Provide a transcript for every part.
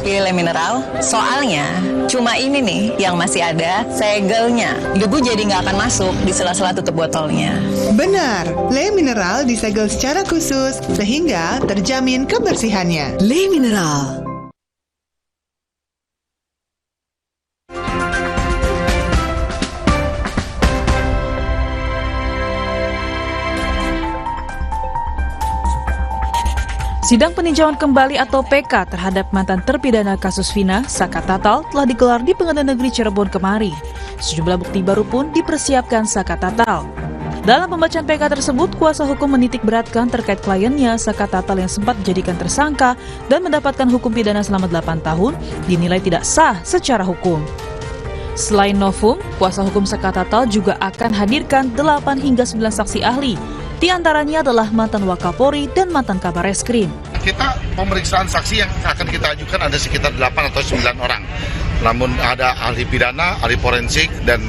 pilih lem mineral? Soalnya cuma ini nih yang masih ada segelnya. Debu jadi nggak akan masuk di sela-sela tutup botolnya. Benar, lem mineral disegel secara khusus sehingga terjamin kebersihannya. Lem mineral. Sidang peninjauan kembali atau PK terhadap mantan terpidana kasus Vina, Saka Tatal telah digelar di Pengadilan Negeri Cirebon kemarin. Sejumlah bukti baru pun dipersiapkan Saka Tatal. Dalam pembacaan PK tersebut, kuasa hukum menitik beratkan terkait kliennya Saka Tatal yang sempat dijadikan tersangka dan mendapatkan hukum pidana selama 8 tahun dinilai tidak sah secara hukum. Selain novum, kuasa hukum Saka Tatal juga akan hadirkan 8 hingga 9 saksi ahli. Di antaranya adalah mantan Wakapolri dan mantan Kabar Eskrim. Kita pemeriksaan saksi yang akan kita ajukan ada sekitar 8 atau 9 orang. Namun ada ahli pidana, ahli forensik, dan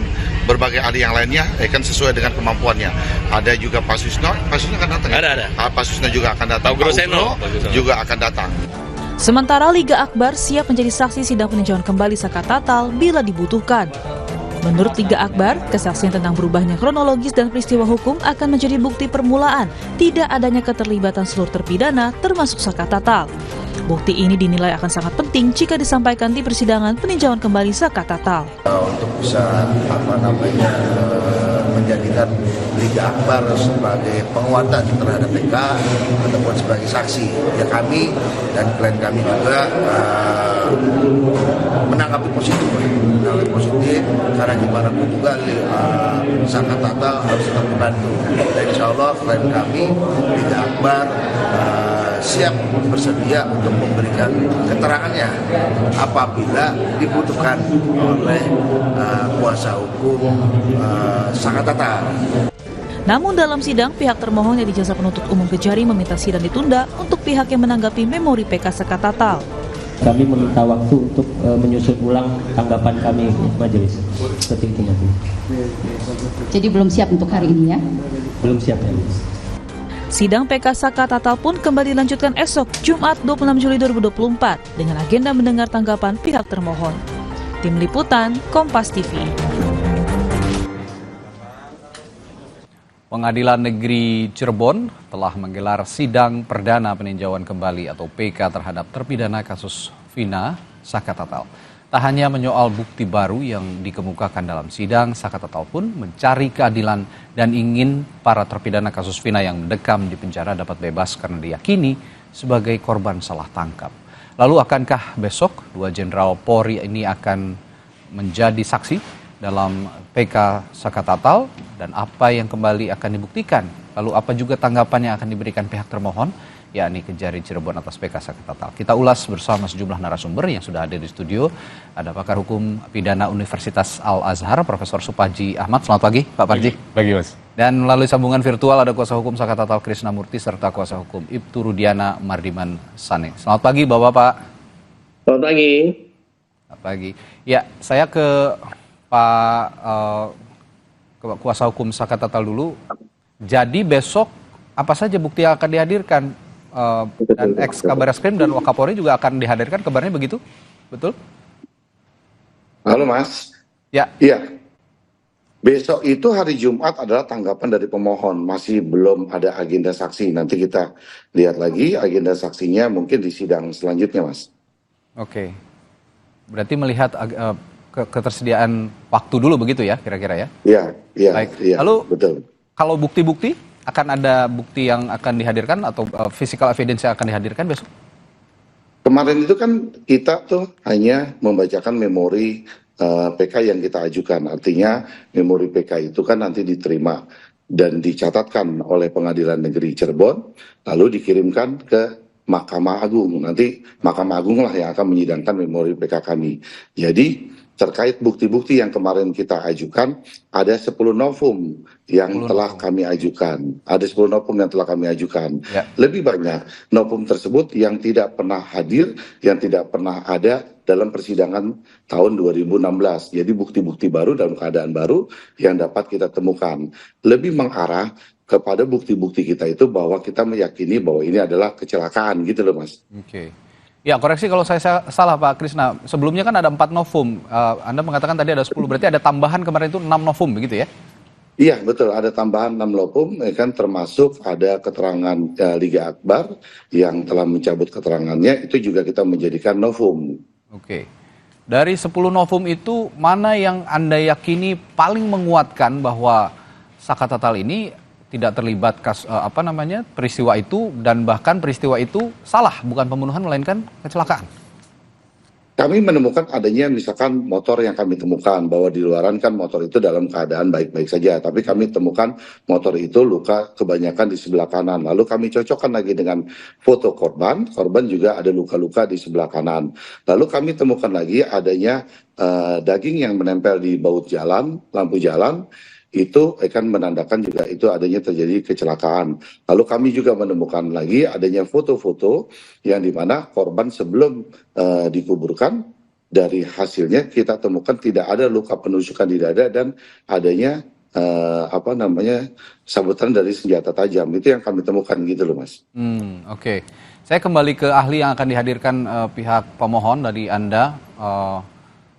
berbagai ahli yang lainnya kan sesuai dengan kemampuannya. Ada juga Pak Susno akan datang. Ada. Pak Susno juga akan datang. Pak Groseno juga akan datang. Sementara Liga Akbar siap menjadi saksi sidang peninjauan kembali Saka Tatal bila dibutuhkan. Menurut Liga Akbar, kesaksian tentang berubahnya kronologis dan peristiwa hukum akan menjadi bukti permulaan tidak adanya keterlibatan seluruh terpidana termasuk Saka Tatal. Bukti ini dinilai akan sangat penting jika disampaikan di persidangan peninjauan kembali Saka Tatal. Untuk bisa menjadikan Liga Akbar sebagai penguatan terhadap PK ataupun sebagai saksi, ya kami dan klien kami juga menanggapi positif karena gimana pun juga Saka Tatal harus tetap dibantu. Dan insya Allah klien kami Liga Akbar siap bersedia untuk memberikan keterangannya apabila dibutuhkan oleh kuasa hukum Saka Tatal. Namun dalam sidang, pihak termohon yang dijasa penuntut umum Kejari meminta sidang ditunda untuk pihak yang menanggapi memori PK Saka Tatal. Kami meminta waktu untuk menyusun ulang tanggapan kami majelis. Seperti itu nanti. Jadi belum siap untuk hari ini ya? Belum siap ya. Sidang PK Saka Tatal pun kembali dilanjutkan esok, Jumat 26 Juli 2024, dengan agenda mendengar tanggapan pihak termohon. Tim Liputan, Kompas TV. Pengadilan Negeri Cirebon telah menggelar sidang perdana peninjauan kembali atau PK terhadap terpidana kasus Vina, Saka Tatal. Tak hanya menyoal bukti baru yang dikemukakan dalam sidang, Saka Tatal pun mencari keadilan dan ingin para terpidana kasus Vina yang mendekam di penjara dapat bebas karena diyakini sebagai korban salah tangkap. Lalu akankah besok dua jenderal Polri ini akan menjadi saksi dalam PK Saka Tatal dan apa yang kembali akan dibuktikan? Lalu apa juga tanggapan yang akan diberikan pihak termohon, yakni Kejari Cirebon atas PK Saka Tatal? Kita ulas bersama sejumlah narasumber yang sudah hadir di studio. Ada pakar hukum pidana Universitas Al-Azhar, Profesor Supaji Ahmad. Selamat pagi, Pak Parji. Pagi, Mas. Dan melalui sambungan virtual ada kuasa hukum Saka Tatal Krisnamurti serta kuasa hukum Ibtu Rudiana Mardiman Sane. Selamat pagi, Bapak-bapak. Selamat pagi. Selamat pagi. Ya, saya ke Pak kuasa hukum Saka Tatal dulu. Jadi besok apa saja bukti yang akan dihadirkan? Dan ex Kabar Eskrim dan Wakapolri juga akan dihadirkan, kabarnya begitu? Betul? Halo Mas. Ya. Iya. Besok itu hari Jumat adalah tanggapan dari pemohon. Masih belum ada agenda saksi. Nanti kita lihat lagi agenda saksinya mungkin di sidang selanjutnya, Mas. Oke. Berarti melihat ketersediaan waktu dulu begitu ya, kira-kira ya? Iya. Baik. Iya, lalu betul. Kalau bukti-bukti akan ada bukti yang akan dihadirkan atau physical evidence yang akan dihadirkan besok? Kemarin itu kan kita tuh hanya membacakan memori PK yang kita ajukan. Artinya memori PK itu kan nanti diterima dan dicatatkan oleh Pengadilan Negeri Cirebon, lalu dikirimkan ke Mahkamah Agung. Nanti Mahkamah Agung lah yang akan menyidangkan memori PK kami. Jadi terkait bukti-bukti yang kemarin kita ajukan, ada 10 novum yang telah kami ajukan. Ada 10 novum yang telah kami ajukan. Ya. Lebih banyak novum tersebut yang tidak pernah hadir, yang tidak pernah ada dalam persidangan tahun 2016. Jadi bukti-bukti baru dalam keadaan baru yang dapat kita temukan. Lebih mengarah kepada bukti-bukti kita itu bahwa kita meyakini bahwa ini adalah kecelakaan gitu loh, Mas. Oke. Ya, koreksi kalau saya salah Pak Krisna. Sebelumnya kan ada 4 novum. Anda mengatakan tadi ada 10, berarti ada tambahan kemarin itu 6 novum begitu ya? Iya betul, ada tambahan 6 novum, kan termasuk ada keterangan Liga Akbar yang telah mencabut keterangannya, itu juga kita menjadikan novum. Oke. Dari 10 novum itu, mana yang Anda yakini paling menguatkan bahwa Saka Tatal ini tidak terlibat peristiwa itu, dan bahkan peristiwa itu salah, bukan pembunuhan melainkan kecelakaan? Kami menemukan adanya misalkan motor yang kami temukan, bahwa di luaran kan motor itu dalam keadaan baik-baik saja, tapi kami temukan motor itu luka kebanyakan di sebelah kanan. Lalu kami cocokkan lagi dengan foto korban juga ada luka-luka di sebelah kanan. Lalu kami temukan lagi adanya daging yang menempel di baut jalan, lampu jalan, itu akan menandakan juga itu adanya terjadi kecelakaan. Lalu kami juga menemukan lagi adanya foto-foto yang dimana korban sebelum dikuburkan, dari hasilnya kita temukan tidak ada luka penusukan di dada dan adanya sabetan dari senjata tajam. Itu yang kami temukan gitu loh Mas. Oke. Saya kembali ke ahli yang akan dihadirkan pihak pemohon dari Anda,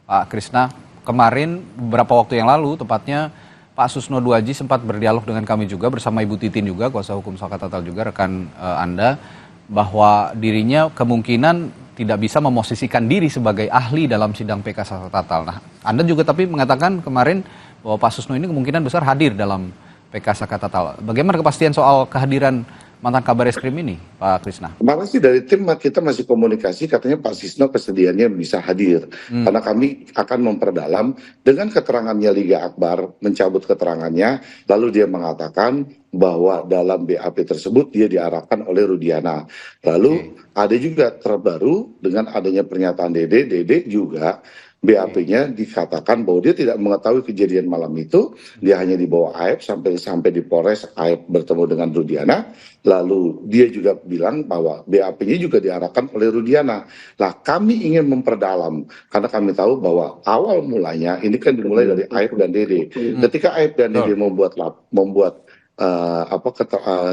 Pak Krisna. Kemarin beberapa waktu yang lalu tepatnya Pak Susno Duaji sempat berdialog dengan kami juga bersama Ibu Titin juga, kuasa hukum Saka Tatal juga, rekan Anda, bahwa dirinya kemungkinan tidak bisa memosisikan diri sebagai ahli dalam sidang PK Saka Tatal. Nah, Anda juga tapi mengatakan kemarin bahwa Pak Susno ini kemungkinan besar hadir dalam PK Saka Tatal. Bagaimana kepastian soal kehadiran mantan Kabar Eskrim ini, Pak Krisna? Kemarin sih dari tim kita masih komunikasi, katanya Pak Susno kesediaannya bisa hadir. Karena kami akan memperdalam dengan keterangannya Liga Akbar, mencabut keterangannya, lalu dia mengatakan bahwa dalam BAP tersebut dia diarahkan oleh Rudiana. Lalu ada juga terbaru dengan adanya pernyataan Dede juga BAP-nya dikatakan bahwa dia tidak mengetahui kejadian malam itu, dia hanya dibawa Aep sampai di Polres, Aep bertemu dengan Rudiana, lalu dia juga bilang bahwa BAP-nya juga diarahkan oleh Rudiana. Nah, kami ingin memperdalam karena kami tahu bahwa awal mulanya ini kan dimulai dari Aep dan Dede. Ketika Aep dan Dede membuat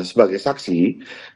sebagai saksi,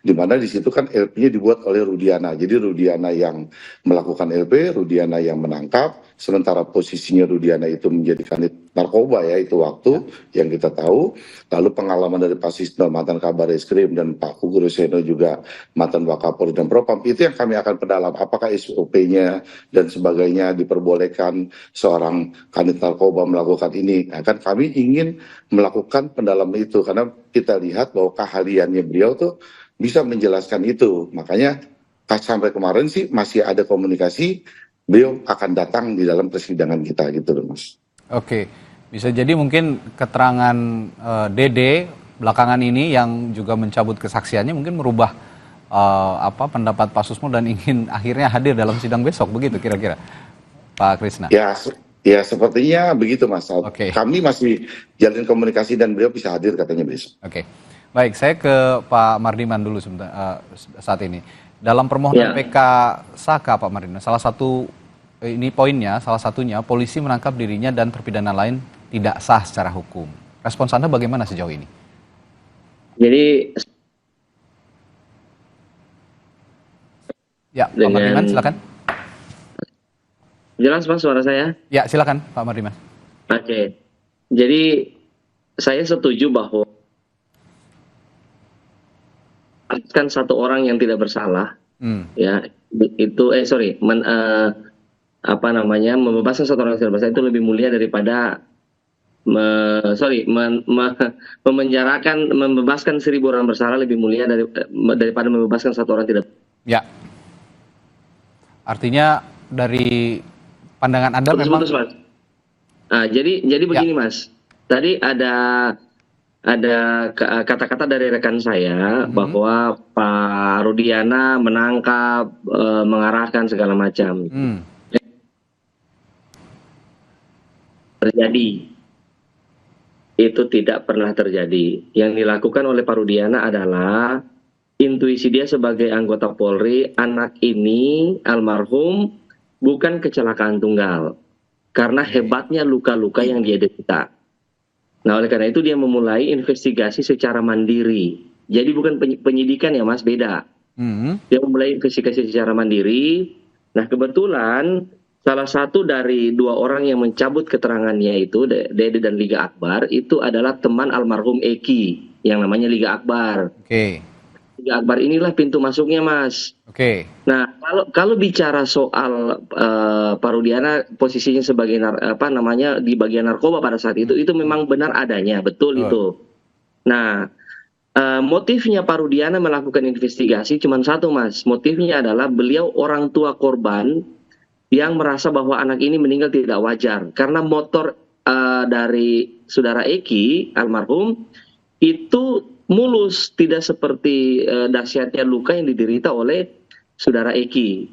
di mana di situ kan LP-nya dibuat oleh Rudiana. Jadi Rudiana yang melakukan LP, Rudiana yang menangkap, sementara posisinya Rudiana itu menjadi kanit narkoba ya itu waktu yang kita tahu. Lalu pengalaman dari Pak Susno mantan Kabar Eskrim dan Pak Kugur Seno juga mantan Wakapolri dan Propam, itu yang kami akan perdalam. Apakah SOP-nya dan sebagainya diperbolehkan seorang kanit narkoba melakukan ini? Nah, kan kami ingin melakukan pendalaman itu karena kita lihat bahwa keahliannya beliau tuh bisa menjelaskan itu. Makanya sampai kemarin sih masih ada komunikasi, beliau akan datang di dalam persidangan kita gitu loh Mas. Oke, bisa jadi mungkin keterangan Dede belakangan ini yang juga mencabut kesaksiannya mungkin merubah pendapat Pak Susno dan ingin akhirnya hadir dalam sidang besok, begitu kira-kira Pak Krisna? Ya sepertinya begitu Mas. Kami masih jalin komunikasi dan beliau bisa hadir katanya besok. Oke, baik, saya ke Pak Mardiman dulu saat ini. Dalam permohonan PK Saka, Pak Mardiman, salah satunya polisi menangkap dirinya dan terpidana lain tidak sah secara hukum. Respons Anda bagaimana sejauh ini? Jadi ya, Pak Mardiman silakan. Jelas Mas suara saya? Ya, silakan Pak Mardiman. Oke. Jadi saya setuju bahwa kan satu orang yang tidak bersalah, ya itu membebaskan satu orang yang tidak bersalah itu lebih mulia daripada membebaskan 1.000 orang bersalah lebih mulia daripada membebaskan satu orang tidak. Ya. Artinya dari pandangan Anda memang. Mas. Nah, jadi begini Mas. Tadi ada kata-kata dari rekan saya bahwa Pak Rudiana menangkap, mengarahkan segala macam. Terjadi. Itu tidak pernah terjadi. Yang dilakukan oleh Pak Rudiana adalah intuisi dia sebagai anggota Polri, anak ini almarhum bukan kecelakaan tunggal. Karena hebatnya luka-luka yang dia derita. Nah, oleh karena itu dia memulai investigasi secara mandiri. Jadi bukan penyidikan ya Mas, beda. Dia memulai investigasi secara mandiri. Nah, kebetulan salah satu dari dua orang yang mencabut keterangannya itu, Dede dan Liga Akbar, itu adalah teman almarhum Eki yang namanya Liga Akbar. Liga Akbar inilah pintu masuknya, Mas. Nah, kalau bicara soal Pak Rudiana posisinya sebagai di bagian narkoba pada saat itu memang benar adanya, betul itu. Nah, motifnya Pak Rudiana melakukan investigasi cuma satu, Mas. Motifnya adalah beliau orang tua korban yang merasa bahwa anak ini meninggal tidak wajar karena motor dari saudara Eki almarhum itu mulus, tidak seperti dahsyatnya luka yang diderita oleh saudara Eki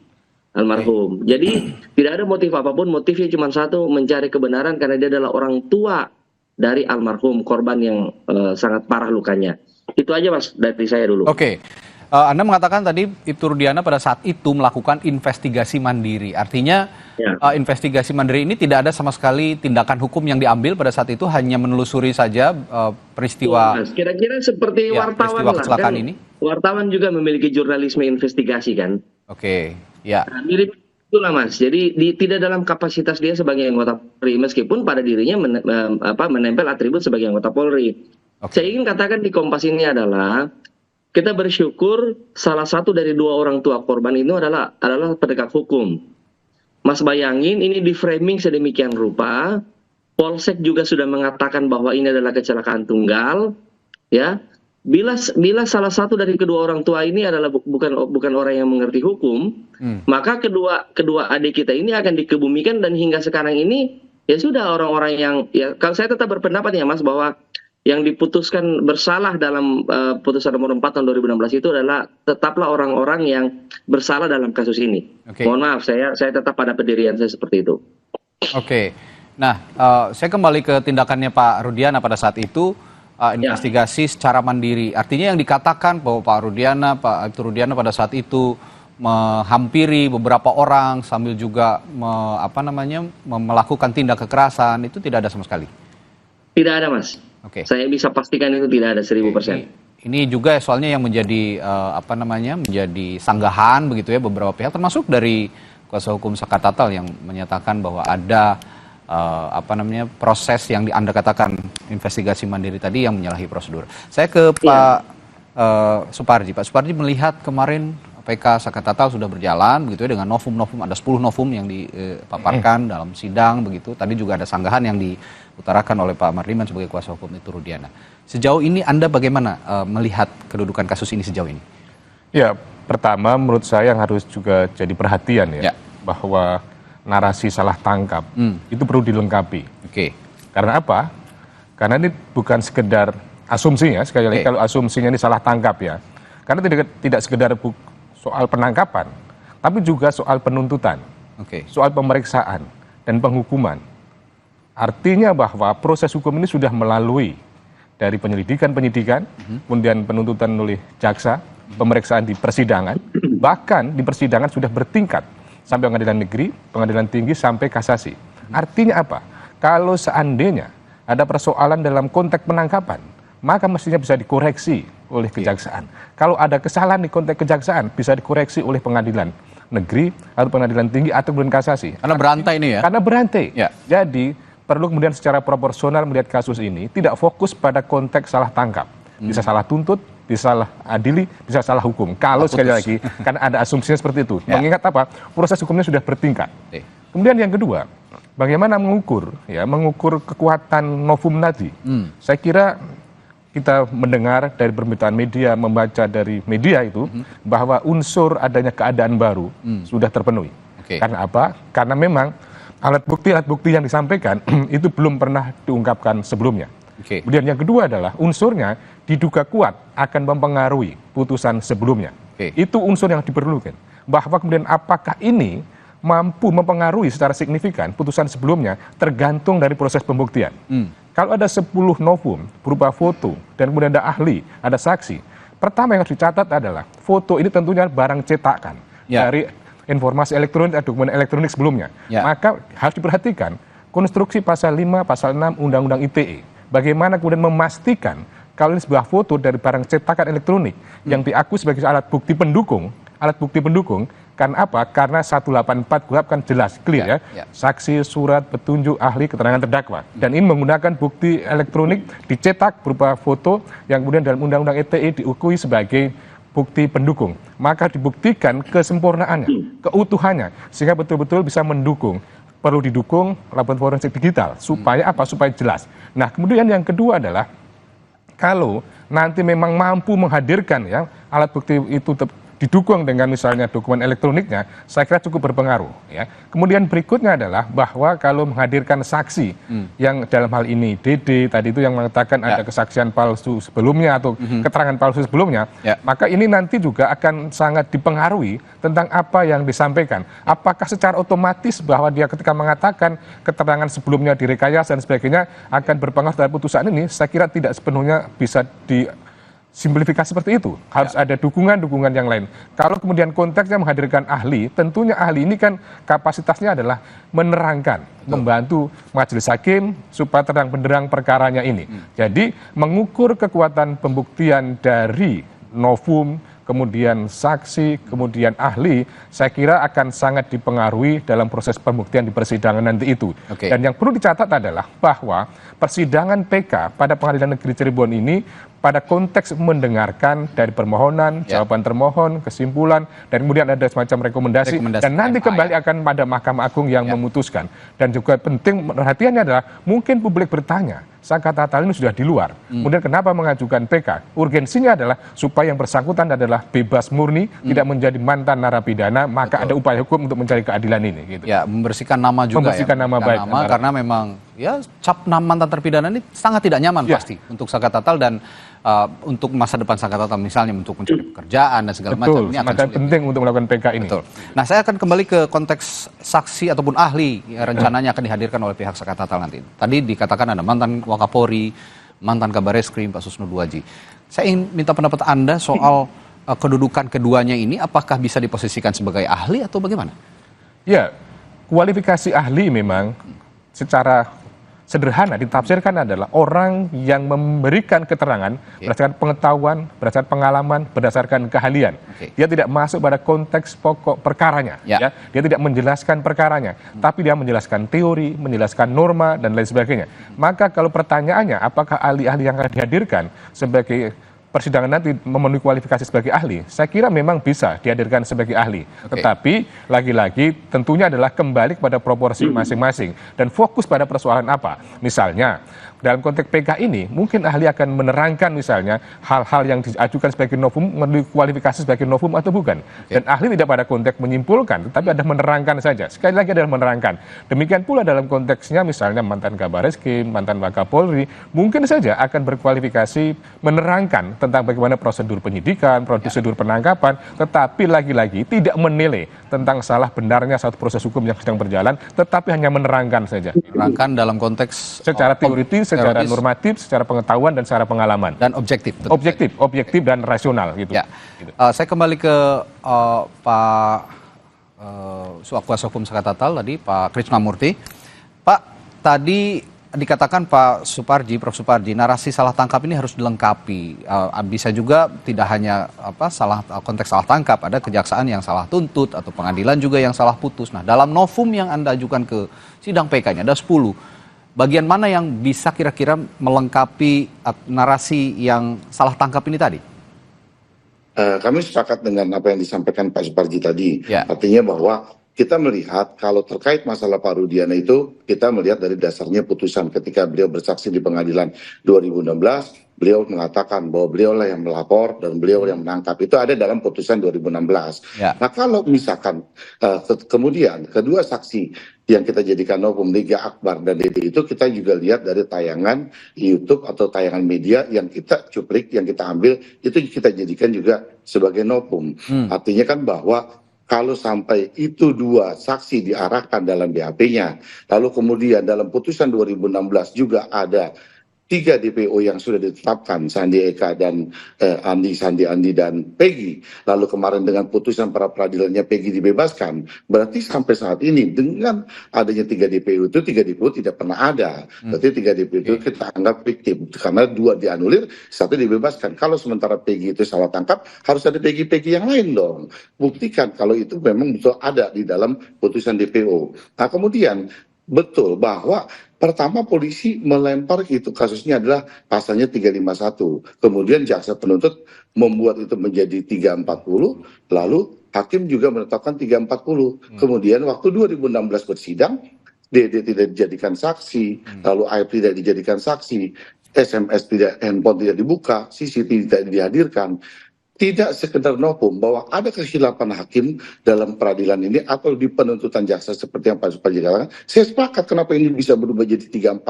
almarhum. Jadi tidak ada motif apapun, motifnya cuma satu, mencari kebenaran karena dia adalah orang tua dari almarhum korban yang sangat parah lukanya. Itu aja, Mas, dari saya dulu. Anda mengatakan tadi Ibtu Rudiana pada saat itu melakukan investigasi mandiri. Artinya investigasi mandiri ini tidak ada sama sekali tindakan hukum yang diambil pada saat itu, hanya menelusuri saja peristiwa. Kira-kira seperti wartawan peristiwa lah. Kecelakaan Kan ini. Wartawan juga memiliki jurnalisme investigasi kan. Nah, mirip itulah, Mas. Jadi tidak dalam kapasitas dia sebagai anggota Polri, meskipun pada dirinya menempel atribut sebagai anggota Polri. Saya ingin katakan di Kompas ini adalah kita bersyukur salah satu dari dua orang tua korban itu adalah penegak hukum. Mas bayangin ini di framing sedemikian rupa, Polsek juga sudah mengatakan bahwa ini adalah kecelakaan tunggal, ya. Bila salah satu dari kedua orang tua ini adalah bukan orang yang mengerti hukum, maka kedua adik kita ini akan dikebumikan, dan hingga sekarang ini ya sudah orang-orang yang, ya kalau saya tetap berpendapat ya, Mas, bahwa yang diputuskan bersalah dalam putusan nomor 4 tahun 2016 itu adalah tetaplah orang-orang yang bersalah dalam kasus ini. Mohon maaf, saya tetap pada pendirian saya seperti itu. Nah, saya kembali ke tindakannya Pak Rudiana pada saat itu, investigasi secara mandiri. Artinya yang dikatakan bahwa Pak Ibtu Rudiana pada saat itu menghampiri beberapa orang sambil juga melakukan tindak kekerasan, itu tidak ada sama sekali? Tidak ada, Mas. Saya bisa pastikan itu tidak ada 1000%. Ini juga soalnya yang menjadi menjadi sanggahan begitu ya beberapa pihak, termasuk dari kuasa hukum Saka Tatal yang menyatakan bahwa ada proses yang Anda katakan investigasi mandiri tadi yang menyalahi prosedur. Saya ke Pak Suparji. Pak Suparji melihat kemarin PK Saka Tatal sudah berjalan begitu ya dengan novum-novum, ada 10 novum yang dipaparkan dalam sidang begitu. Tadi juga ada sanggahan yang diutarakan oleh Pak Mardiman sebagai kuasa hukum Ibtu Rudiana. Sejauh ini Anda bagaimana melihat kedudukan kasus ini sejauh ini? Ya, pertama menurut saya yang harus juga jadi perhatian ya. Bahwa narasi salah tangkap itu perlu dilengkapi. Karena apa? Karena ini bukan sekedar asumsi ya, sekali lagi kalau asumsinya ini salah tangkap ya. Karena tidak sekedar soal penangkapan, tapi juga soal penuntutan, soal pemeriksaan dan penghukuman. Artinya bahwa proses hukum ini sudah melalui dari penyidikan, kemudian penuntutan oleh jaksa, pemeriksaan di persidangan, bahkan di persidangan sudah bertingkat sampai pengadilan negeri, pengadilan tinggi, sampai kasasi. Artinya apa? Kalau seandainya ada persoalan dalam konteks penangkapan, maka mestinya bisa dikoreksi oleh kejaksaan. Kalau ada kesalahan di konteks kejaksaan, bisa dikoreksi oleh pengadilan negeri atau pengadilan tinggi atau kemudian kasasi. Karena berantai ini ya? Karena berantai. Jadi perlu kemudian secara proporsional melihat kasus ini, tidak fokus pada konteks salah tangkap. Bisa salah tuntut, bisa salah adili, bisa salah hukum. Kalau sekali lagi, kan ada asumsinya seperti itu. Mengingat apa? Proses hukumnya sudah bertingkat. Kemudian yang kedua, bagaimana mengukur kekuatan novum tadi. Saya kira kita mendengar dari pemberitaan media, membaca dari media itu, bahwa unsur adanya keadaan baru sudah terpenuhi. Karena apa? Karena memang alat bukti yang disampaikan itu belum pernah diungkapkan sebelumnya. Kemudian yang kedua adalah unsurnya diduga kuat akan mempengaruhi putusan sebelumnya. Itu unsur yang diperlukan. Bahwa kemudian apakah ini mampu mempengaruhi secara signifikan putusan sebelumnya tergantung dari proses pembuktian. Kalau ada 10 novum berupa foto dan kemudian ada ahli, ada saksi, pertama yang harus dicatat adalah foto ini tentunya barang cetakan dari informasi elektronik atau dokumen elektronik sebelumnya. Maka harus diperhatikan konstruksi pasal 5, pasal 6 Undang-Undang ITE. Bagaimana kemudian memastikan kalau ini sebuah foto dari barang cetakan elektronik yang diakui sebagai alat bukti pendukung, karena apa? Karena 184 KUHP kan jelas, clear ya. Saksi, surat, petunjuk, ahli, keterangan terdakwa. Dan ini menggunakan bukti elektronik dicetak berupa foto yang kemudian dalam Undang-Undang ITE diakui sebagai bukti pendukung. Maka dibuktikan kesempurnaannya, keutuhannya, sehingga betul-betul bisa mendukung. Perlu didukung laporan forensik digital. Supaya apa? Supaya jelas. Nah, kemudian yang kedua adalah kalau nanti memang mampu menghadirkan ya alat bukti itu didukung dengan misalnya dokumen elektroniknya, saya kira cukup berpengaruh. Ya. Kemudian berikutnya adalah bahwa kalau menghadirkan saksi yang dalam hal ini DD tadi itu yang mengatakan ada kesaksian palsu sebelumnya atau keterangan palsu sebelumnya, maka ini nanti juga akan sangat dipengaruhi tentang apa yang disampaikan. Apakah secara otomatis bahwa dia ketika mengatakan keterangan sebelumnya direkayasa dan sebagainya akan berpengaruh terhadap putusan ini? Saya kira tidak sepenuhnya bisa simplifikasi seperti itu, harus ada dukungan-dukungan yang lain. Kalau kemudian konteksnya menghadirkan ahli, tentunya ahli ini kan kapasitasnya adalah menerangkan, membantu majelis hakim supaya terang benderang perkaranya ini. Jadi mengukur kekuatan pembuktian dari novum, kemudian saksi, kemudian ahli, saya kira akan sangat dipengaruhi dalam proses pembuktian di persidangan nanti itu. Dan yang perlu dicatat adalah bahwa persidangan PK pada Pengadilan Negeri Cirebon ini pada konteks mendengarkan dari permohonan, jawaban termohon, kesimpulan, dan kemudian ada semacam rekomendasi dan nanti kembali akan pada Mahkamah Agung yang memutuskan. Dan juga penting perhatiannya adalah mungkin publik bertanya, Saka Tatal ini sudah di luar, kemudian kenapa mengajukan PK? Urgensinya adalah supaya yang bersangkutan adalah bebas murni, tidak menjadi mantan narapidana, maka ada upaya hukum untuk mencari keadilan ini. Gitu. Ya, membersihkan nama juga membersihkan nama baik. Karena memang ya cap mantan terpidana ini sangat tidak nyaman pasti untuk Saka Tatal dan untuk masa depan Saka Tatal misalnya untuk mencari pekerjaan dan segala macam ini akan sulit. Penting untuk melakukan PK ini. Betul. Nah, saya akan kembali ke konteks saksi ataupun ahli yang rencananya akan dihadirkan oleh pihak Saka Tatal nanti. Tadi dikatakan ada mantan Wakapolri, mantan Kabareskrim, Pak Susno Duaji. Saya ingin minta pendapat Anda soal kedudukan keduanya ini, apakah bisa diposisikan sebagai ahli atau bagaimana? Ya, kualifikasi ahli memang secara sederhana ditafsirkan adalah orang yang memberikan keterangan berdasarkan pengetahuan, berdasarkan pengalaman, berdasarkan keahlian. Dia tidak masuk pada konteks pokok perkaranya. Ya. Dia tidak menjelaskan perkaranya, tapi dia menjelaskan teori, menjelaskan norma, dan lain sebagainya. Maka kalau pertanyaannya, apakah ahli-ahli yang akan dihadirkan sebagai persidangan nanti memenuhi kualifikasi sebagai ahli, saya kira memang bisa dihadirkan sebagai ahli. Tetapi lagi-lagi tentunya adalah kembali kepada proporsi masing-masing dan fokus pada persoalan apa. Misalnya dalam konteks PK ini mungkin ahli akan menerangkan misalnya hal-hal yang diajukan sebagai novum memenuhi kualifikasi sebagai novum atau bukan. Dan ahli tidak pada konteks menyimpulkan, tetapi ada menerangkan saja. Sekali lagi adalah menerangkan. Demikian pula dalam konteksnya misalnya mantan Kabareskrim, mantan Wakapolri, mungkin saja akan berkualifikasi menerangkan tentang bagaimana prosedur penyidikan, prosedur penangkapan, tetapi lagi-lagi tidak menilai tentang salah benarnya satu proses hukum yang sedang berjalan, tetapi hanya menerangkan saja. Menerangkan dalam konteks secara teoritis, secara normatif, secara pengetahuan dan secara pengalaman. Dan objektif. Objektif dan rasional gitu. Ya. Saya kembali ke Pak Kuasa Hukum Saka Tatal tadi, Pak Krisnamurti. Pak, tadi dikatakan Pak Suparji, Prof. Suparji, narasi salah tangkap ini harus dilengkapi. Bisa juga tidak hanya konteks salah tangkap, ada kejaksaan yang salah tuntut atau pengadilan juga yang salah putus. Nah, dalam novum yang Anda ajukan ke sidang PK-nya ada 10. Bagian mana yang bisa kira-kira melengkapi narasi yang salah tangkap ini tadi? Kami sepakat dengan apa yang disampaikan Pak Suparji tadi. Artinya bahwa kita melihat kalau terkait masalah Pak Rudiana itu, kita melihat dari dasarnya putusan ketika beliau bersaksi di pengadilan 2016, beliau mengatakan bahwa beliau lah yang melapor dan beliau yang menangkap. Itu ada dalam putusan 2016. Nah kalau misalkan kemudian kedua saksi yang kita jadikan novum, Liga Akbar dan Dede itu kita juga lihat dari tayangan YouTube atau tayangan media yang kita cuplik, yang kita ambil, itu kita jadikan juga sebagai novum. Artinya kan bahwa kalau sampai itu dua saksi diarahkan dalam BAP-nya, lalu kemudian dalam putusan 2016 juga ada 3 DPO yang sudah ditetapkan, Sandi Eka dan Sandi Andi dan Peggy, lalu kemarin dengan putusan para peradilannya Peggy dibebaskan, berarti sampai saat ini dengan adanya 3 DPO itu 3 DPO tidak pernah ada. Berarti 3 DPO itu kita anggap fiktif karena 2 dianulir, 1 dibebaskan. Kalau sementara Peggy itu salah tangkap, harus ada Peggy yang lain dong. Buktikan kalau itu memang betul ada di dalam putusan DPO. Nah kemudian betul bahwa pertama polisi melempar itu kasusnya adalah pasalnya 351. Kemudian jaksa penuntut membuat itu menjadi 340, lalu hakim juga menetapkan 340. Kemudian waktu 2016 bersidang, DD tidak dijadikan saksi, lalu AF tidak dijadikan saksi, SMS tidak, handphone tidak dibuka, CCTV tidak dihadirkan. Tidak sekedar novum bahwa ada kesilapan hakim dalam peradilan ini atau di penuntutan jaksa seperti yang Pak Suparji katakan. Saya sepakat kenapa ini bisa berubah jadi 340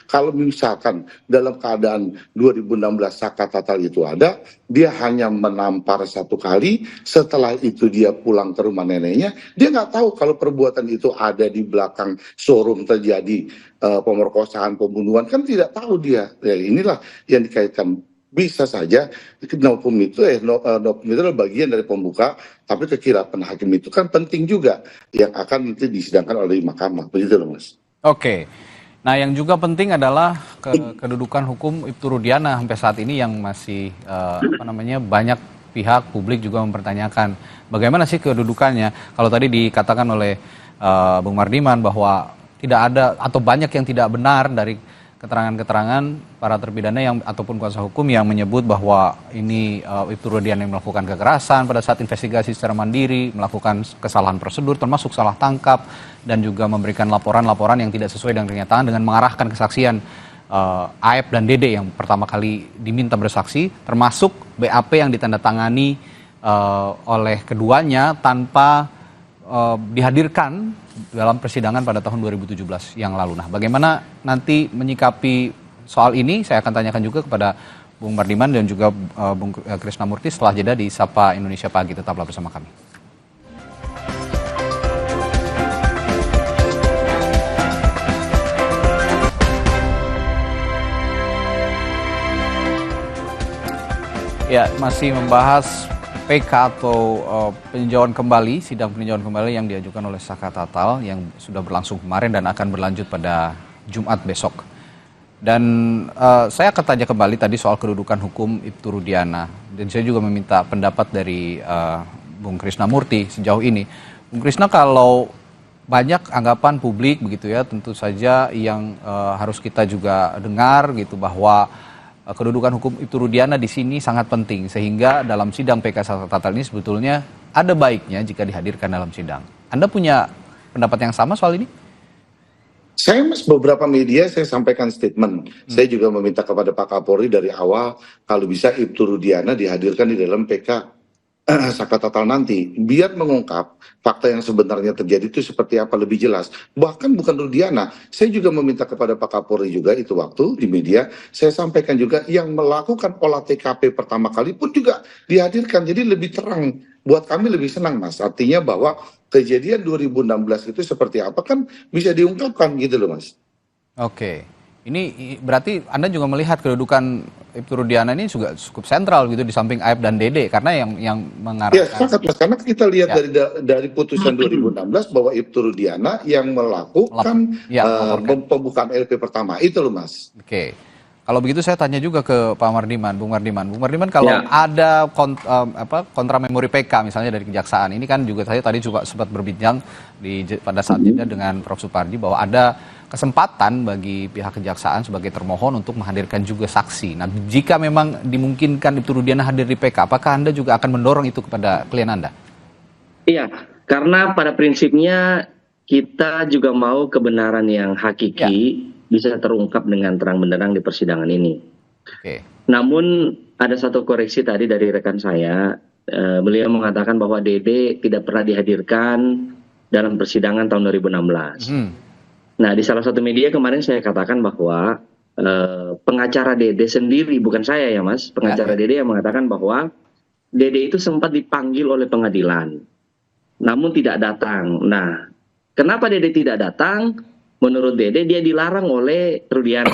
kalau misalkan dalam keadaan 2016 Saka Tatal itu ada, dia hanya menampar 1 kali, setelah itu dia pulang ke rumah neneknya, dia nggak tahu kalau perbuatan itu ada di belakang showroom terjadi pemerkosaan, pembunuhan, kan tidak tahu dia. Ya, inilah yang dikaitkan. Bisa saja novum itu adalah bagian dari pembuka, tapi kekhilafan hakim itu kan penting juga yang akan nanti disidangkan oleh mahkamah, begitu loh Mas. Oke, nah yang juga penting adalah kedudukan hukum Ibtu Rudiana sampai saat ini yang masih banyak pihak publik juga mempertanyakan bagaimana sih kedudukannya. Kalau tadi dikatakan oleh Bung Mardiman bahwa tidak ada atau banyak yang tidak benar dari keterangan-keterangan para terpidana yang ataupun kuasa hukum yang menyebut bahwa ini Ibtu Rudiana yang melakukan kekerasan pada saat investigasi secara mandiri, melakukan kesalahan prosedur termasuk salah tangkap dan juga memberikan laporan-laporan yang tidak sesuai dengan kenyataan dengan mengarahkan kesaksian AF dan Dede yang pertama kali diminta bersaksi, termasuk BAP yang ditandatangani oleh keduanya tanpa dihadirkan dalam persidangan pada tahun 2017 yang lalu. Nah, bagaimana nanti menyikapi soal ini? Saya akan tanyakan juga kepada Bung Mardiman dan juga Bung Krisnamurti setelah jeda di Sapa Indonesia Pagi. Tetaplah bersama kami. Ya, masih membahas PK atau peninjauan kembali, sidang peninjauan kembali yang diajukan oleh Saka Tatal yang sudah berlangsung kemarin dan akan berlanjut pada Jumat besok. Dan saya akan tanya kembali tadi soal kedudukan hukum Ibtu Rudiana. Dan saya juga meminta pendapat dari Bung Krisnamurti sejauh ini. Bung Krisna, kalau banyak anggapan publik begitu ya, tentu saja yang harus kita juga dengar gitu bahwa kedudukan hukum Ibtu Rudiana di sini sangat penting sehingga dalam sidang PK Saka Tatal ini sebetulnya ada baiknya jika dihadirkan dalam sidang. Anda punya pendapat yang sama soal ini? Saya beberapa media saya sampaikan statement. Saya juga meminta kepada Pak Kapolri dari awal kalau bisa Ibtu Rudiana dihadirkan di dalam PK Saka Tatal nanti biar mengungkap fakta yang sebenarnya terjadi itu seperti apa lebih jelas. Bahkan bukan Rudiana, saya juga meminta kepada Pak Kapolri juga itu waktu di media saya sampaikan juga yang melakukan olah TKP pertama kali pun juga dihadirkan. Jadi lebih terang, buat kami lebih senang Mas. Artinya bahwa kejadian 2016 itu seperti apa kan bisa diungkapkan gitu loh Mas. Oke. Ini berarti Anda juga melihat kedudukan Ibtu Rudiana ini juga cukup sentral gitu di samping AF dan Dede karena yang mengarahkan. Ya, sangat Mas, karena kita lihat dari putusan 2016 bahwa Ibtu Rudiana yang melakukan pembukaan LP pertama itu loh Mas. Oke. Kalau begitu saya tanya juga ke Pak Mardiman, Bung Mardiman kalau ada kontra memori PK misalnya dari kejaksaan, ini kan juga saya tadi juga sempat berbincang pada saat jeda dengan Prof. Suparji bahwa ada kesempatan bagi pihak kejaksaan sebagai termohon untuk menghadirkan juga saksi. Nah, jika memang dimungkinkan Ibtu Rudiana hadir di PK, apakah Anda juga akan mendorong itu kepada klien Anda? Iya, karena pada prinsipnya kita juga mau kebenaran yang hakiki bisa terungkap dengan terang benderang di persidangan ini. Namun ada satu koreksi tadi dari rekan saya, beliau mengatakan bahwa Dede tidak pernah dihadirkan dalam persidangan tahun 2016. Nah, di salah satu media kemarin saya katakan bahwa pengacara Dede sendiri, bukan saya ya Mas, pengacara Dede yang mengatakan bahwa Dede itu sempat dipanggil oleh pengadilan, namun tidak datang. Nah, kenapa Dede tidak datang? Menurut Dede dia dilarang oleh Rudiana.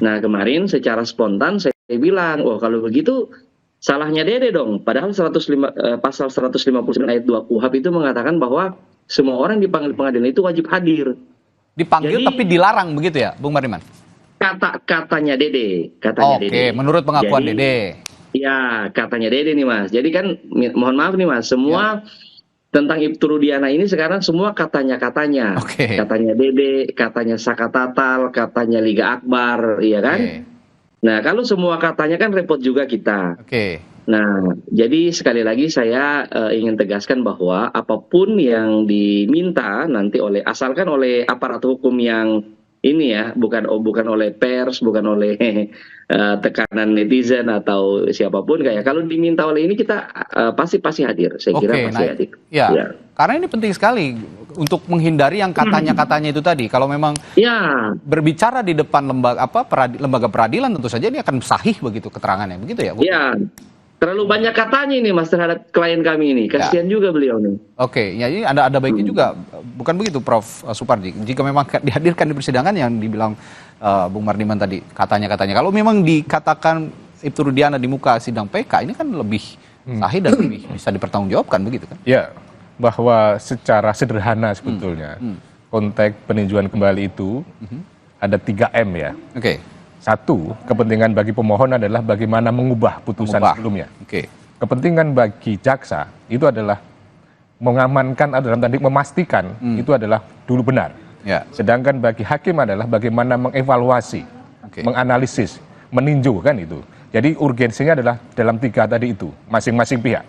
Nah kemarin secara spontan saya bilang, oh kalau begitu salahnya Dede dong. Padahal pasal 159 ayat 2 KUHP itu mengatakan bahwa semua orang dipanggil pengadilan itu wajib hadir. Dipanggil Jadi, tapi dilarang begitu ya, Bung Mardiman? Katanya Dede. Oke, menurut pengakuan Jadi, Dede. Ya, katanya Dede nih Mas. Jadi kan mohon maaf nih Mas, semua tentang Ibtu Rudiana ini sekarang semua katanya. Oke. Katanya Dede, katanya Sakatatal, katanya Liga Akbar, iya kan? Oke. Nah, kalau semua katanya kan repot juga kita. Oke. Nah, jadi sekali lagi saya ingin tegaskan bahwa apapun yang diminta nanti asalkan oleh aparat hukum yang ini ya, bukan oleh pers, bukan oleh tekanan netizen atau siapapun kayak kalau diminta oleh ini kita pasti hadir. Saya kira pasti hadir. Ya. Karena ini penting sekali untuk menghindari yang katanya itu tadi. Kalau memang berbicara di depan lembaga peradilan tentu saja ini akan sahih begitu keterangannya, begitu ya, Bu? Iya. Terlalu banyak katanya ini Mas terhadap klien kami ini. Kasihan juga beliau nih. Oke, ya ini ada baiknya juga. Bukan begitu Prof. Supardi. Jika memang dihadirkan di persidangan yang dibilang Bung Mardiman tadi, katanya. Kalau memang dikatakan Ibtu Rudiana di muka sidang PK, ini kan lebih sahih dan lebih bisa dipertanggungjawabkan begitu kan? Ya, bahwa secara sederhana sebetulnya konteks peninjauan kembali itu ada 3M ya. Oke. Satu, kepentingan bagi pemohon adalah bagaimana mengubah putusan sebelumnya. Oke. Kepentingan bagi jaksa itu adalah mengamankan atau dalam tanda memastikan itu adalah dulu benar. Ya. Sedangkan bagi hakim adalah bagaimana mengevaluasi, menganalisis, meninjau kan itu. Jadi urgensinya adalah dalam 3 tadi itu, masing-masing pihak.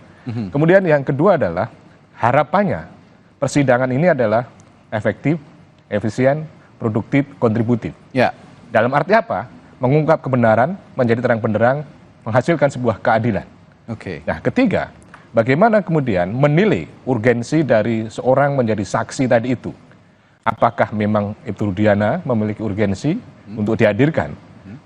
Kemudian yang kedua adalah harapannya persidangan ini adalah efektif, efisien, produktif, kontributif. Ya. Dalam arti apa? Mengungkap kebenaran, menjadi terang benderang, menghasilkan sebuah keadilan. Oke. Nah, ketiga, bagaimana kemudian menilai urgensi dari seorang menjadi saksi tadi itu? Apakah memang Ibtu Rudiana memiliki urgensi untuk dihadirkan?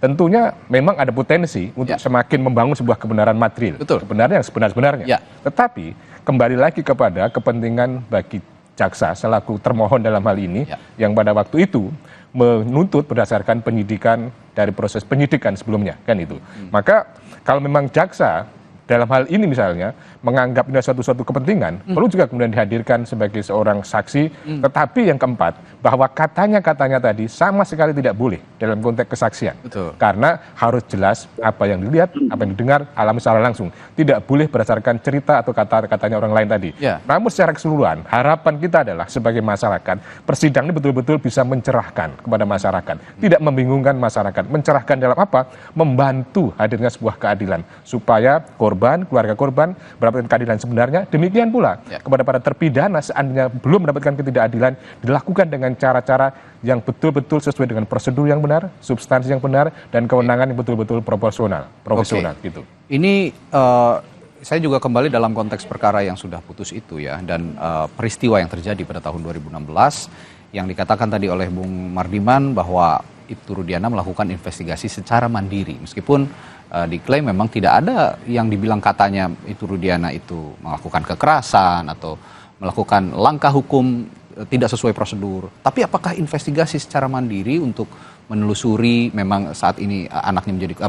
Tentunya memang ada potensi untuk semakin membangun sebuah kebenaran material. Betul. Kebenaran yang sebenar-benarnya. Ya. Tetapi kembali lagi kepada kepentingan bagi jaksa selaku termohon dalam hal ini yang pada waktu itu menuntut berdasarkan penyidikan dari proses penyidikan sebelumnya kan itu. Maka kalau memang jaksa dalam hal ini misalnya menganggap ini suatu kepentingan, perlu juga kemudian dihadirkan sebagai seorang saksi. Tetapi yang keempat, bahwa katanya tadi sama sekali tidak boleh dalam konteks kesaksian. Betul. Karena harus jelas apa yang dilihat, apa yang didengar, alami secara langsung. Tidak boleh berdasarkan cerita atau kata-katanya orang lain tadi. Namun secara keseluruhan, harapan kita adalah sebagai masyarakat, persidangan ini betul-betul bisa mencerahkan kepada masyarakat. Tidak membingungkan masyarakat. Mencerahkan dalam apa? Membantu hadirnya sebuah keadilan. Supaya keluarga korban mendapatkan keadilan sebenarnya. Demikian pula kepada para terpidana seandainya belum mendapatkan ketidakadilan, dilakukan dengan cara-cara yang betul-betul sesuai dengan prosedur yang benar, substansi yang benar, dan kewenangan yang betul-betul proporsional, profesional gitu. Ini saya juga kembali dalam konteks perkara yang sudah putus itu ya, dan peristiwa yang terjadi pada tahun 2016 yang dikatakan tadi oleh Bung Mardiman bahwa Ibtu Rudiana melakukan investigasi secara mandiri, meskipun diklaim memang tidak ada yang dibilang katanya Ibtu Rudiana itu melakukan kekerasan atau melakukan langkah hukum tidak sesuai prosedur. Tapi apakah investigasi secara mandiri untuk menelusuri memang saat ini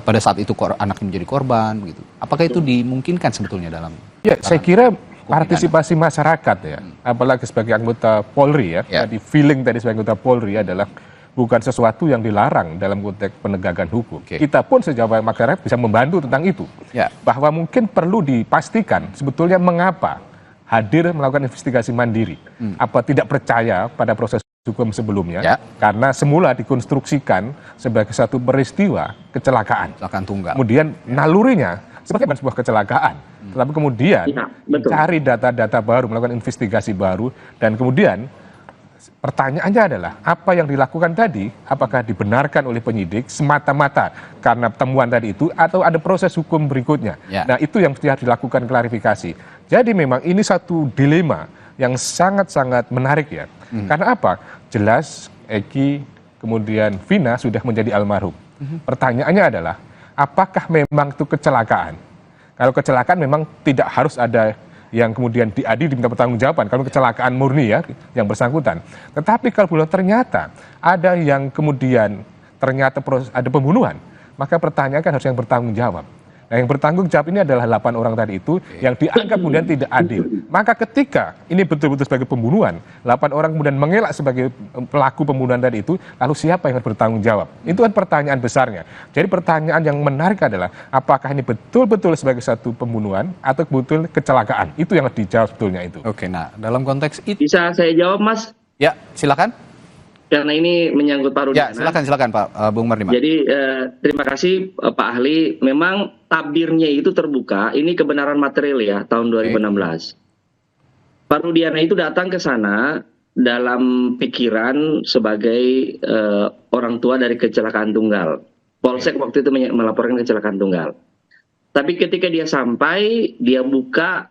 pada saat itu anaknya menjadi korban begitu. Apakah itu dimungkinkan sebetulnya dalam? Ya, saya kira partisipasi masyarakat ya, apalagi sebagai anggota Polri ya. Tadi feeling tadi sebagai anggota Polri adalah bukan sesuatu yang dilarang dalam konteks penegakan hukum. Kita pun sejauh masyarakat bisa membantu tentang itu. Bahwa mungkin perlu dipastikan sebetulnya mengapa hadir melakukan investigasi mandiri. Apa tidak percaya pada proses hukum sebelumnya? Karena semula dikonstruksikan sebagai satu peristiwa kecelakaan. Kecelakaan tunggal. Kemudian nalurinya sebagai sebuah kecelakaan. Tetapi kemudian mencari data-data baru, melakukan investigasi baru, dan kemudian pertanyaannya adalah apa yang dilakukan tadi apakah dibenarkan oleh penyidik semata-mata karena temuan tadi itu atau ada proses hukum berikutnya. Nah itu yang harus dilakukan klarifikasi. Jadi memang ini satu dilema yang sangat-sangat menarik ya. Karena apa? Jelas Eki kemudian Vina sudah menjadi almarhum. Pertanyaannya adalah apakah memang itu kecelakaan? Kalau kecelakaan memang tidak harus ada yang kemudian diadili diminta pertanggungjawaban kalau kecelakaan murni ya yang bersangkutan. Tetapi kalau ternyata ada yang kemudian ternyata ada pembunuhan, maka pertanyaan kan harus yang bertanggung jawab. Nah, yang bertanggung jawab ini adalah 8 orang tadi itu yang dianggap kemudian tidak adil. Maka ketika ini betul-betul sebagai pembunuhan, 8 orang kemudian mengelak sebagai pelaku pembunuhan tadi itu, lalu siapa yang harus bertanggung jawab? Itu kan pertanyaan besarnya. Jadi pertanyaan yang menarik adalah, apakah ini betul-betul sebagai satu pembunuhan atau betul kecelakaan? Itu yang dijawab sebetulnya itu. Oke, nah dalam konteks itu... Bisa saya jawab, Mas? Ya, silakan. Karena ini menyangkut Pak Rudiana. Ya, silakan Pak Bung Mardiman. Jadi terima kasih Pak Ahli. Memang tabirnya itu terbuka. Ini kebenaran material ya tahun 2016. Pak Rudiana itu datang ke sana dalam pikiran sebagai orang tua dari kecelakaan tunggal. Polsek waktu itu melaporkan kecelakaan tunggal. Tapi ketika dia sampai, dia buka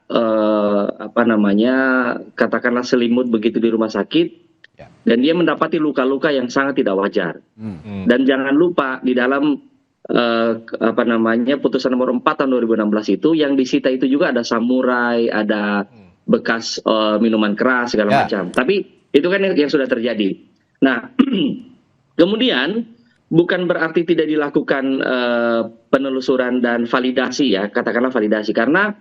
katakanlah selimut begitu di rumah sakit. Dan dia mendapati luka-luka yang sangat tidak wajar. Dan jangan lupa di dalam putusan nomor 4 tahun 2016 itu yang disita itu juga ada samurai, ada bekas minuman keras segala macam. Tapi itu kan yang sudah terjadi. Nah, kemudian bukan berarti tidak dilakukan penelusuran dan validasi ya, katakanlah validasi, karena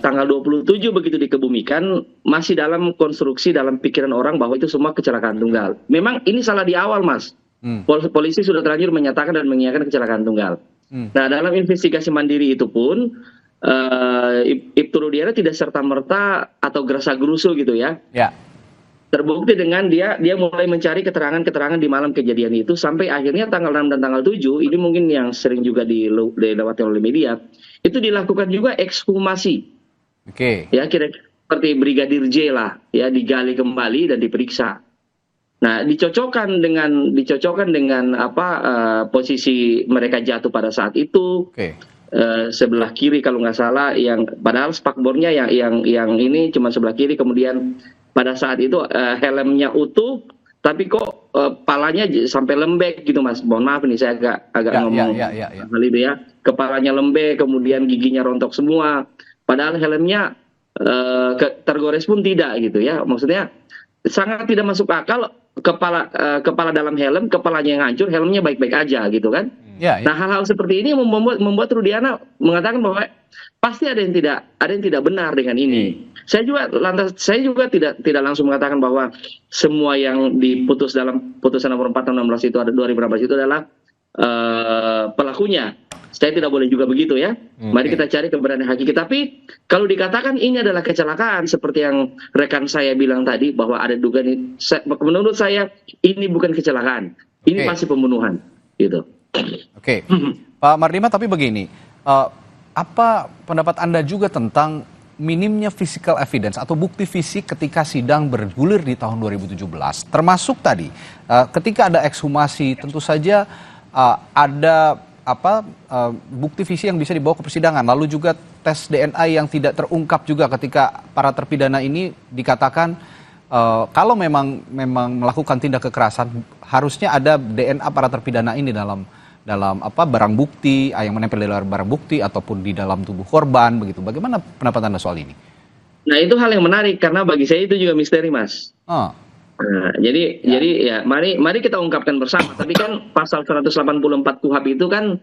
tanggal 27 begitu dikebumikan masih dalam konstruksi dalam pikiran orang bahwa itu semua kecelakaan tunggal. Memang ini salah di awal, Mas. Polisi sudah terlanjur menyatakan dan mengiyakan kecelakaan tunggal. Nah, dalam investigasi mandiri itu pun Ibtu Rudiana tidak serta-merta atau gerasa-gerusu gitu ya. Terbukti dengan dia mulai mencari keterangan-keterangan di malam kejadian itu sampai akhirnya tanggal 6 dan tanggal 7, ini mungkin yang sering juga dilewati oleh media, itu dilakukan juga ekshumasi. Ya, kira-kira seperti Brigadir J lah, ya, digali kembali dan diperiksa. Nah, dicocokkan dengan posisi mereka jatuh pada saat itu. Sebelah kiri kalau nggak salah, yang padahal spakbornya yang ini cuma sebelah kiri, kemudian pada saat itu helmnya utuh, tapi kok palanya sampai lembek gitu, Mas. Mohon maaf ini saya agak ngomong hal itu ya. Kepalanya lembek, kemudian giginya rontok semua. Padahal helmnya tergores pun tidak gitu ya. Maksudnya sangat tidak masuk akal. Kepala dalam helm, kepalanya yang hancur, helmnya baik-baik aja gitu kan. Nah, hal-hal seperti ini membuat Rudiana mengatakan bahwa pasti ada yang tidak benar dengan ini. Saya juga tidak langsung mengatakan bahwa semua yang diputus dalam putusan nomor 4 tahun 16 itu ada 2016 itu adalah pelakunya. Saya tidak boleh juga begitu ya. Mari kita cari kebenaran hakiki. Tapi kalau dikatakan ini adalah kecelakaan seperti yang rekan saya bilang tadi bahwa ada dugaan ini, menurut saya ini bukan kecelakaan. Ini pasti pembunuhan gitu. Pak Mardiman, tapi begini, apa pendapat Anda juga tentang minimnya physical evidence atau bukti fisik ketika sidang bergulir di tahun 2017? Termasuk tadi ketika ada ekshumasi, tentu saja ada bukti fisik yang bisa dibawa ke persidangan, lalu juga tes DNA yang tidak terungkap juga ketika para terpidana ini dikatakan kalau memang melakukan tindak kekerasan, harusnya ada DNA para terpidana ini dalam barang bukti yang menempel di dalam barang bukti ataupun di dalam tubuh korban begitu. Bagaimana pendapat Anda soal ini? Nah, itu hal yang menarik karena bagi saya itu juga misteri, Mas. Nah, jadi ya mari kita ungkapkan bersama. Tapi kan pasal 184 KUHP itu kan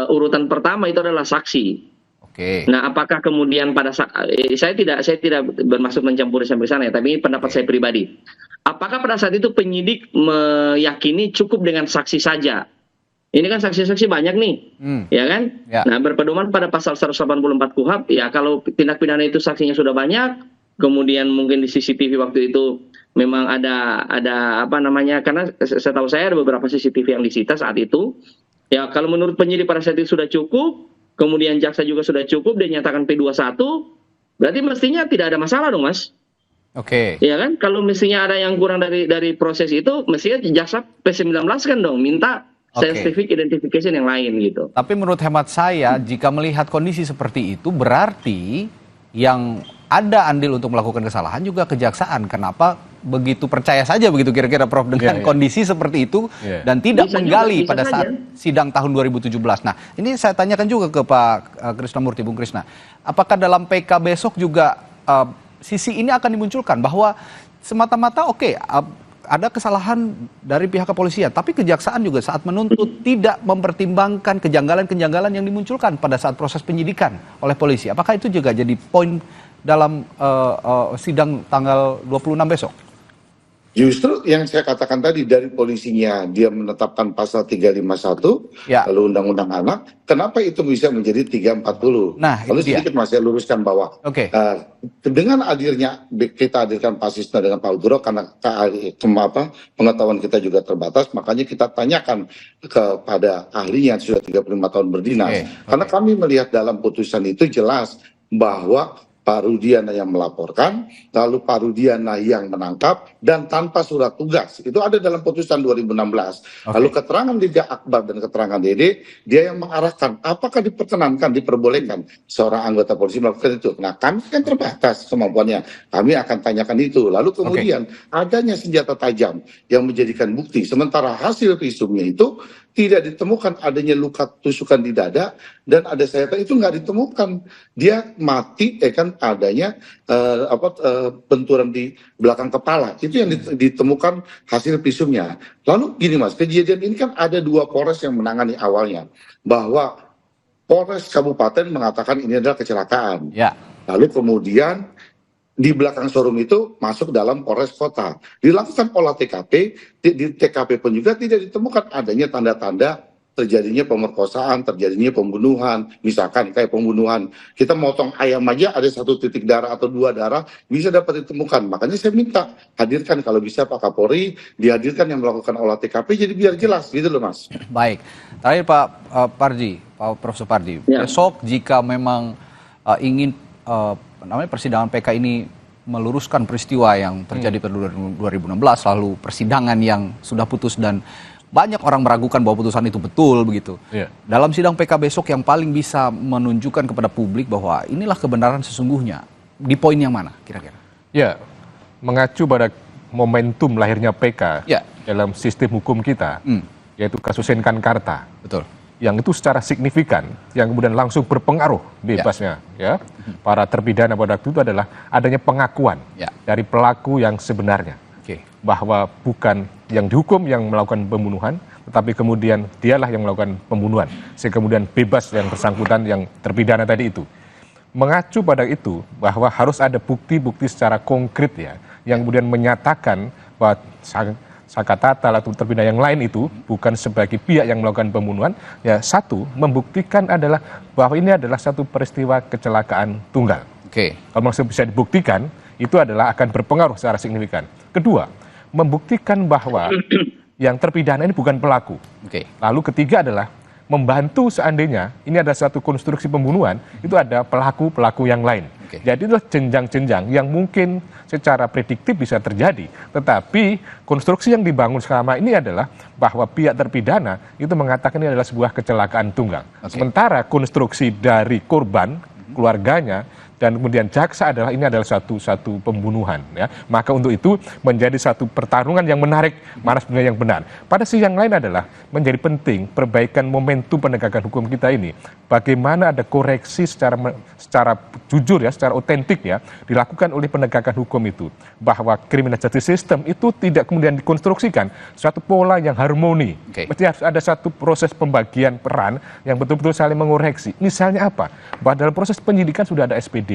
urutan pertama itu adalah saksi. Nah, apakah kemudian pada saat saya tidak bermaksud mencampuri sampai sana ya, tapi ini pendapat saya pribadi. Apakah pada saat itu penyidik meyakini cukup dengan saksi saja? Ini kan saksi-saksi banyak nih, ya kan? Nah, berpedoman pada pasal 184 KUHP, ya kalau tindak pidana itu saksinya sudah banyak, kemudian mungkin di CCTV waktu itu memang ada karena saya tahu saya ada beberapa CCTV yang disita saat itu. Ya, kalau menurut penyidik pada saat itu sudah cukup, kemudian jaksa juga sudah cukup, dia nyatakan P21, berarti mestinya tidak ada masalah dong, Mas. Ya kan? Kalau mestinya ada yang kurang dari proses itu, mestinya jaksa P19 kan dong, minta scientific identification yang lain gitu. Tapi menurut hemat saya, jika melihat kondisi seperti itu, berarti yang ada andil untuk melakukan kesalahan juga kejaksaan. Kenapa begitu percaya saja begitu kira-kira Prof dengan kondisi seperti itu dan tidak menggali pada saat sidang tahun 2017. Nah, ini saya tanyakan juga ke Pak Krisnamurti, Bung Krisna. Apakah dalam PK besok juga sisi ini akan dimunculkan bahwa semata-mata ada kesalahan dari pihak kepolisian, tapi kejaksaan juga saat menuntut tidak mempertimbangkan kejanggalan-kejanggalan yang dimunculkan pada saat proses penyidikan oleh polisi. Apakah itu juga jadi poin dalam sidang tanggal 26 besok? Justru yang saya katakan tadi, dari polisinya dia menetapkan pasal 351, lalu undang-undang anak, kenapa itu bisa menjadi 340? Nah, lalu sedikit Mas, saya luruskan bahwa dengan hadirnya kita hadirkan Pak Sisna dengan Pak Ugro, karena pengetahuan kita juga terbatas, makanya kita tanyakan kepada ahlinya yang sudah 35 tahun berdinas. Karena kami melihat dalam putusan itu jelas bahwa Pak Rudiana yang melaporkan, lalu Pak Rudiana yang menangkap, dan tanpa surat tugas. Itu ada dalam putusan 2016. Lalu keterangan Dija Akbar dan keterangan Dede, dia yang mengarahkan apakah diperkenankan, diperbolehkan seorang anggota polisi melakukan itu. Nah, kami kan terbatas kemampuannya. Kami akan tanyakan itu. Lalu kemudian adanya senjata tajam yang menjadikan bukti. Sementara hasil visumnya itu tidak ditemukan adanya luka tusukan di dada dan ada sayatan, itu nggak ditemukan. Dia mati adanya benturan di belakang kepala. Itu yang ditemukan hasil visumnya. Lalu gini Mas, kejadian ini kan ada 2 Polres yang menangani awalnya, bahwa Polres Kabupaten mengatakan ini adalah kecelakaan. Lalu kemudian di belakang showroom itu masuk dalam Polres Kota. Dilakukan olah TKP, di TKP pun juga tidak ditemukan adanya tanda-tanda terjadinya pemerkosaan, terjadinya pembunuhan. Misalkan kayak pembunuhan, kita motong ayam aja ada 1 titik darah atau 2 darah, bisa dapat ditemukan. Makanya saya minta hadirkan kalau bisa Pak Kapolri, dihadirkan yang melakukan olah TKP, jadi biar jelas gitu loh Mas. Baik, terakhir Pak Parji, Pak Profesor Parji, besok jika memang ingin persidangan PK ini meluruskan peristiwa yang terjadi pada 2016, lalu persidangan yang sudah putus dan banyak orang meragukan bahwa putusan itu betul begitu. Dalam sidang PK besok yang paling bisa menunjukkan kepada publik bahwa inilah kebenaran sesungguhnya, di poin yang mana kira-kira? Ya, mengacu pada momentum lahirnya PK dalam sistem hukum kita, yaitu kasus Senkan Karta. Betul. Yang itu secara signifikan, yang kemudian langsung berpengaruh bebasnya para terpidana pada waktu itu adalah adanya pengakuan dari pelaku yang sebenarnya, bahwa bukan yang dihukum yang melakukan pembunuhan, tetapi kemudian dialah yang melakukan pembunuhan, sehingga kemudian bebas yang bersangkutan yang terpidana tadi itu. Mengacu pada itu bahwa harus ada bukti-bukti secara konkret yang kemudian menyatakan bahwa Sakatatal atau terpidana yang lain itu bukan sebagai pihak yang melakukan pembunuhan. Satu, membuktikan adalah bahwa ini adalah satu peristiwa kecelakaan tunggal. Kalau maksud bisa dibuktikan, itu adalah akan berpengaruh secara signifikan. Kedua, membuktikan bahwa yang terpidana ini bukan pelaku. Lalu ketiga adalah membantu seandainya ini ada satu konstruksi pembunuhan, itu ada pelaku-pelaku yang lain. Jadi itu jenjang-jenjang yang mungkin secara prediktif bisa terjadi. Tetapi konstruksi yang dibangun selama ini adalah bahwa pihak terpidana itu mengatakan ini adalah sebuah kecelakaan tunggal. Sementara konstruksi dari korban, keluarganya, dan kemudian jaksa adalah ini adalah satu pembunuhan. Maka untuk itu menjadi satu pertarungan yang menarik, mana sebenarnya yang benar. Pada sisi yang lain adalah menjadi penting perbaikan momentum penegakan hukum kita ini. Bagaimana ada koreksi secara jujur secara otentik dilakukan oleh penegakan hukum itu. Bahwa criminal justice system itu tidak kemudian dikonstruksikan suatu pola yang harmoni. Mesti harus ada satu proses pembagian peran yang betul-betul saling mengoreksi. Misalnya apa? Bahwa dalam proses penyidikan sudah ada SPDP.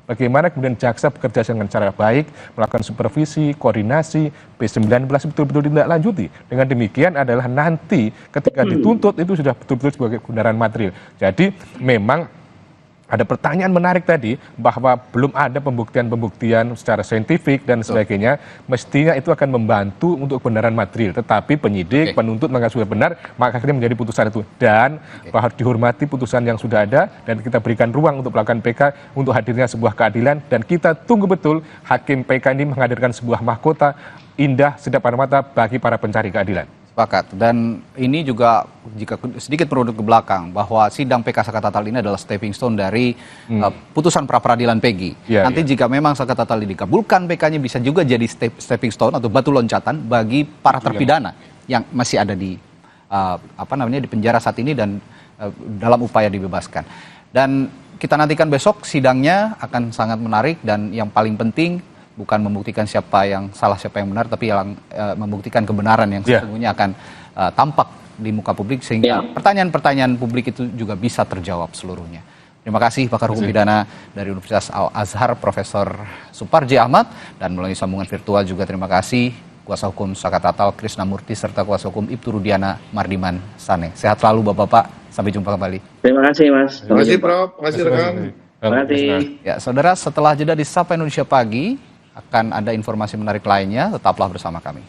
Bagaimana kemudian jaksa bekerja dengan cara baik, melakukan supervisi, koordinasi, P19 betul-betul ditindaklanjuti. Dengan demikian adalah nanti ketika dituntut itu sudah betul-betul sebagai kebenaran material. Jadi memang ada pertanyaan menarik tadi bahwa belum ada pembuktian-pembuktian secara saintifik dan sebagainya, mestinya itu akan membantu untuk kebenaran material. Tetapi penyidik, penuntut menganggap sudah benar, maka akhirnya menjadi putusan itu. Dan bahwa dihormati putusan yang sudah ada dan kita berikan ruang untuk melakukan PK untuk hadirnya sebuah keadilan, dan kita tunggu betul hakim PK ini menghadirkan sebuah mahkota indah sedap pada mata bagi para pencari keadilan. Sepakat. Dan ini juga jika sedikit merunut ke belakang bahwa sidang PK Sakatatal ini adalah stepping stone dari putusan pra-peradilan Peggy. Nanti jika memang Sakatatal dikabulkan, PK-nya bisa juga jadi stepping stone atau batu loncatan bagi para terpidana yang masih ada di di penjara saat ini dan dalam upaya dibebaskan. Dan kita nantikan besok sidangnya akan sangat menarik, dan yang paling penting bukan membuktikan siapa yang salah, siapa yang benar, tapi yang membuktikan kebenaran yang sesungguhnya akan tampak di muka publik, sehingga pertanyaan-pertanyaan publik itu juga bisa terjawab seluruhnya. Terima kasih pakar hukum pidana dari Universitas Al-Azhar, Profesor Suparji Ahmad, dan melalui sambungan virtual juga terima kasih kuasa hukum Saka Tatal Krisnamurti serta kuasa hukum Ibtu Rudiana Mardiman Sane. Sehat selalu Bapak-bapak, sampai jumpa kembali. Terima kasih Mas. Terima kasih Prof, terima kasih rekan. Terima kasih. Ya, saudara, setelah jeda di Sapa Indonesia Pagi akan ada informasi menarik lainnya, tetaplah bersama kami.